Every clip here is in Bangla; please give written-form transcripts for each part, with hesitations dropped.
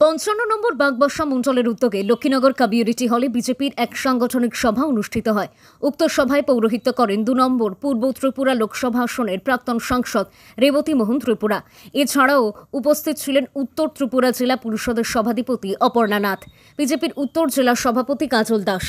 ৫৫ নম্বর বাগবাসা মণ্ডলের উদ্যোগে লক্ষ্মীনগর কমিউনিটি হলে বিজেপির এক সাংগঠনিক সভা অনুষ্ঠিত হয়। উক্ত সভায় পৌরোহিত্য করেন ২ নম্বর পূর্ব ত্রিপুরা লোকসভা আসনের প্রাক্তন সাংসদ রেবতী মোহন ত্রিপুরা। এছাড়াও উপস্থিত ছিলেন উত্তর ত্রিপুরা জেলা পরিষদের সভাধিপতি অপর্ণা নাথ, বিজেপির উত্তর জেলা সভাপতি কাজল দাস,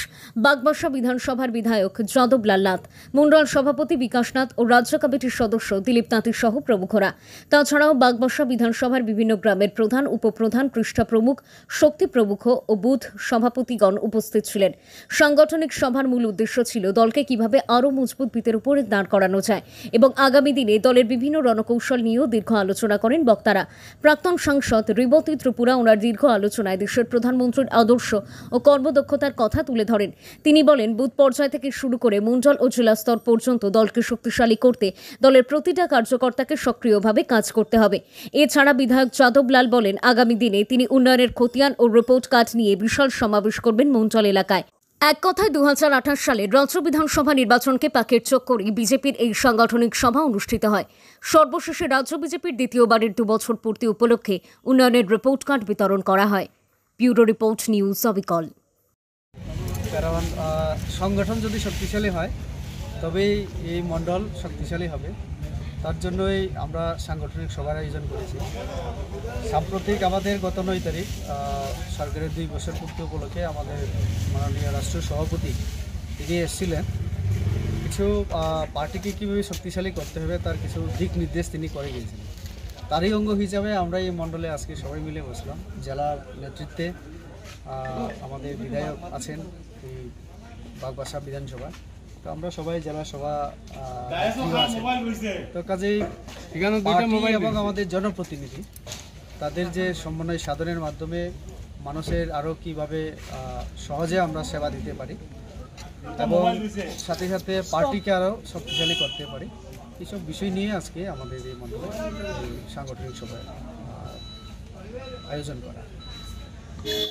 বাগবাসা বিধানসভার বিধায়ক যাদব লাল নাথ, মণ্ডল সভাপতি বিকাশ নাথ ও রাজ্য কমিটির সদস্য দিলীপ তাঁতি সহ প্রমুখরা। তাছাড়াও বাগবাসা বিধানসভার বিভিন্ন গ্রামের প্রধান, উপপ্রধান, প্রমুখ, শক্তি প্রমুখ ও বুথ সভাপতিগণ উপস্থিত ছিলেন। সাংগঠনিক সভার মূল উদ্দেশ্য ছিল দলকে কিভাবে আরও মজবুত ভিতের উপরে দাঁড় করানো যায় এবং আগামী দিনে দলের বিভিন্ন রণকৌশল নিয়েও দীর্ঘ আলোচনা করেন বক্তারা। প্রাক্তন সাংসদ রেবতী ত্রিপুরা ওনার দীর্ঘ আলোচনায় দেশের প্রধানমন্ত্রীর আদর্শ ও কর্মদক্ষতার কথা তুলে ধরেন। তিনি বলেন, বুথ পর্যায় থেকে শুরু করে মণ্ডল ও জেলা স্তর পর্যন্ত দলকে শক্তিশালী করতে দলের প্রতিটা কার্যকর্তাকে সক্রিয়ভাবে কাজ করতে হবে। এছাড়া বিধায়ক যাদব লাল বলেন, আগামী দিনে তিনি উন্নয়নের খতিয়ান ও রিপোর্ট কার্ড নিয়ে বিশাল সমাবেশ করবেন মণ্ডল এলাকায়। এক কথায় ২০২৮ সালের রাজ্য বিধানসভা নির্বাচনকে পাকের চোখ করে বিজেপির এই সাংগঠনিক সভা অনুষ্ঠিত হয়। সর্বশেষে রাজ্য বিজেপির দ্বিতীয়বারের ২ বছর পূর্তি উপলক্ষে উন্নয়নের রিপোর্ট কার্ড বিতরণ করা হয়। ব্যুরো রিপোর্ট, নিউজ অবিকল। কারণ সংগঠন যদি শক্তিশালী হয় তবেই এই মণ্ডল শক্তিশালী হবে। তার জন্যই আমরা সাংগঠনিক সভার আয়োজন করেছি। সাম্প্রতিক আমাদের গত ৯ তারিখ সরকারের ২ বছর পূর্তি উপলক্ষে আমাদের মাননীয় রাষ্ট্রীয় সভাপতি তিনি এসেছিলেন। কিছু পার্টিকে কীভাবে শক্তিশালী করতে হবে তার কিছু দিক নির্দেশ তিনি করে গিয়েছিলেন। তারই অঙ্গ হিসাবে আমরা এই মণ্ডলে আজকে সবাই মিলে বসলাম। জেলার নেতৃত্বে আমাদের বিধায়ক আছেন এই বাগবাসা বিধানসভা, তো আমরা সবাই জেলা সভা তো কাজেই এবং আমাদের জনপ্রতিনিধি তাদের যে সমন্বয় সাধনের মাধ্যমে মানুষের আরও কীভাবে সহজে আমরা সেবা দিতে পারি এবং সাথে সাথে পার্টিকে আরও শক্তিশালী করতে পারি, এইসব বিষয় নিয়ে আজকে আমাদের এই মণ্ডলে সাংগঠনিক সভায় আয়োজন করা।